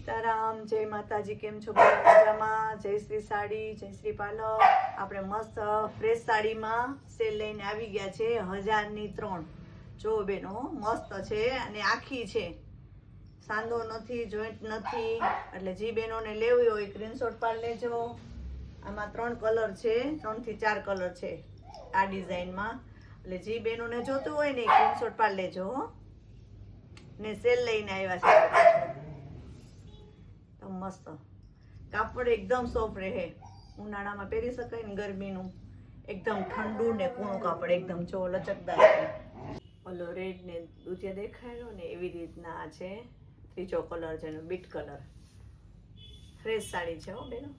સીતારામ, જય માતાજી. કેમ છો બધા? મજામાં? જય શ્રી સાડી, જય શ્રી પાલક. આપણે મસ્ત ફ્રેશ સાડીમાં સેલ લઈને આવી ગયા છે 1000ની 3. જો બેનો મસ્ત છે અને આખી છે, સાંધો નથી, જોઈન્ટ નથી. એટલે જે બેનોને લેવી હોય સ્ક્રીનશોટ પાડી લેજો. આમાં 3 કલર છે, 3 થી 4 કલર છે આ ડિઝાઇનમાં. એટલે જે બેનોને જોતું હોય ને સ્ક્રીનશોટ પાડી લેજો ને સેલ લઈને આવ્યા છે. મસ્ત કાપડ એકદમ સોફ્ટ રહે, ઉનાળામાં પહેરી શકાય ને ગરમીનું. એકદમ ઠંડુ ને કૂણું કાપડ, એકદમ જો લચકદાર છે. ઓલો રેડ ને દૂધિયા દેખાયેલો ને એવી રીતના આ છે. ત્રીજો કલર છે એનો બીટ કલર. ફ્રેશ સાડી છે હો બેનો.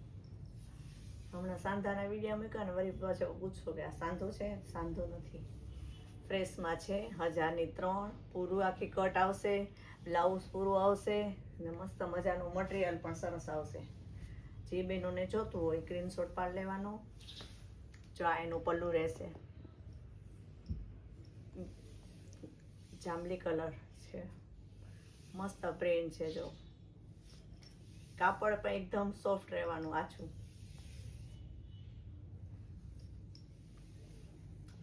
હમણાં સાંધાના વિડીયો મૂક્યા ને વળી પાછો પૂછશો કે આ સાંધો છે? સાંધો નથી, ફ્રેશમાં છે. 1000ની 3. પૂરું આખી કટ આવશે, બ્લાઉઝ પૂરું આવશે ને મસ્ત મજાનું મટીરિયલ પણ સરસ આવશે. જે બેનોને જોતું હોય સ્ક્રીનશોટ પાડી લેવાનો. જો આ એનું પલ્લું રહેશે, જાંબલી કલર છે, મસ્ત પ્રિન્ટ છે. જો કાપડ પણ એકદમ સોફ્ટ રહેવાનું, આછું.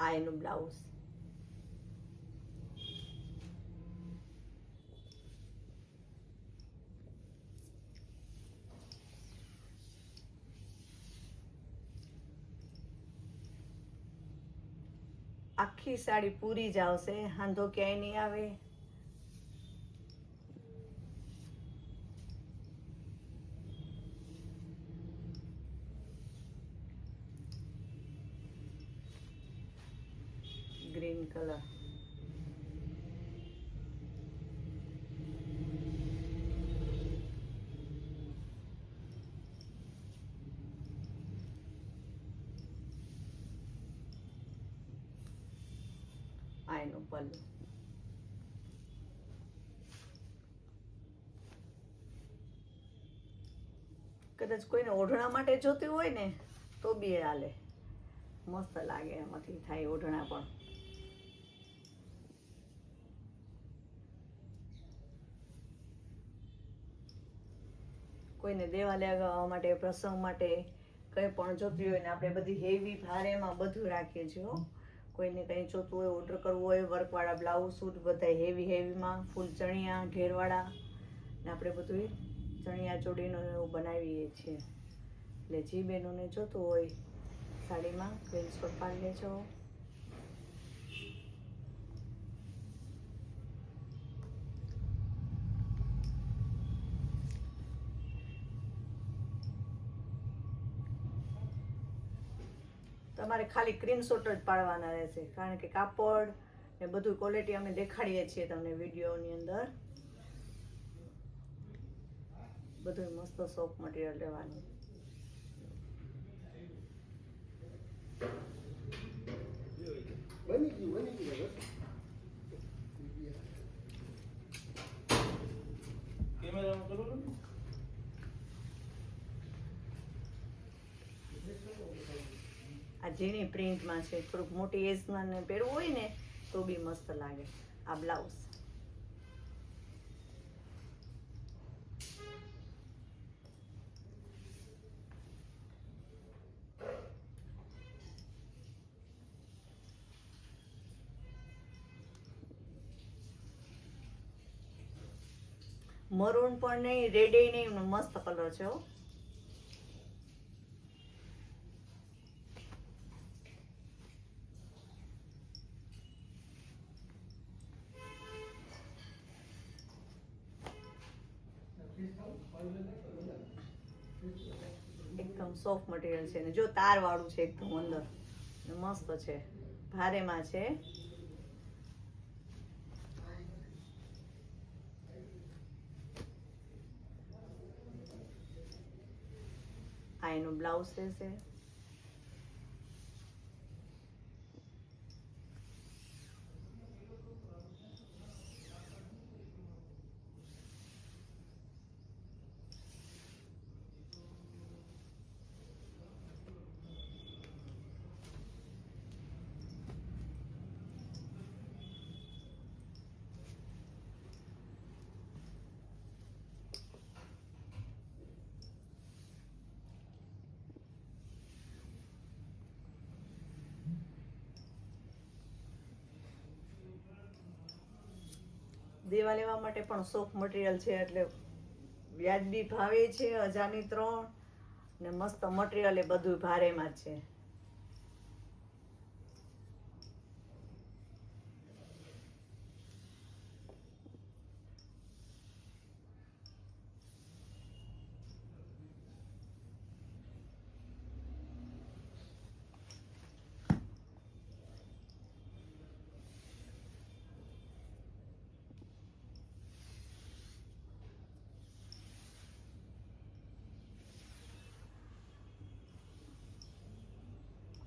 આ એનું બ્લાઉઝ. આખી સાડી પૂરી જ આવશે, હાંધો ક્યાંય નહીં આવે. Green colour. આ એનું પલ્લું. કદાચ કોઈને ઓઢણા માટે જોતી હોય ને તો બી હાલે, મસ્ત લાગે. એમાંથી થાય ઓઢણા પણ. કોઈને દેવા લેવા માટે, પ્રસંગ માટે કંઈ પણ જોતી હોય ને આપણે બધી હેવી ભારેમાં બધું રાખીએ છીએ. કોઈને કંઈ જોતું હોય, ઓર્ડર કરવું હોય, વર્કવાળા બ્લાઉઝ સૂટ બધા હેવીમાં, ફૂલ ચણિયા ઘેરવાળા ને આપણે બધું ચણિયા ચોળીનું એવું બનાવીએ છીએ. એટલે જે બહેનોને જોતું હોય સાડીમાં સ્ક્રીનશોટ પાડી લેજો. તમારે ખાલી સ્ક્રીનશોટ જ પાડવાના રહેશે, કારણ કે કાપડ ને બધું ક્વોલિટી અમે દેખાડીએ છીએ તમને વિડીયોની અંદર. બધું મસ્ત સોફ્ટ મટીરિયલ લેવાનું. આ ઝીણી પ્રિન્ટમાં છે, થોડુંક મોટી એજના ને પહેરવું હોય ને તો બી મસ્ત લાગે. આ બ્લાઉઝ. મરૂન પણ નહીં, રેડ નહીં, મસ્ત કલર છે હો. એકદમ સોફ્ટ મટીરિયલ છે ને જો તાર વાળું છે એકદમ અંદર, મસ્ત છે, ભારેમાં છે. આ એનું બ્લાઉઝ રહેશે. દેવા લેવા માટે પણ સોફ્ટ મટીરિયલ છે, એટલે વ્યાજબી ભાવે છે, 1000ની 3 ને મસ્ત મટીરિયલ એ બધું ભારેમાં જ છે.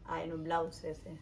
આ એનું બ્લાઉઝ રહેશે.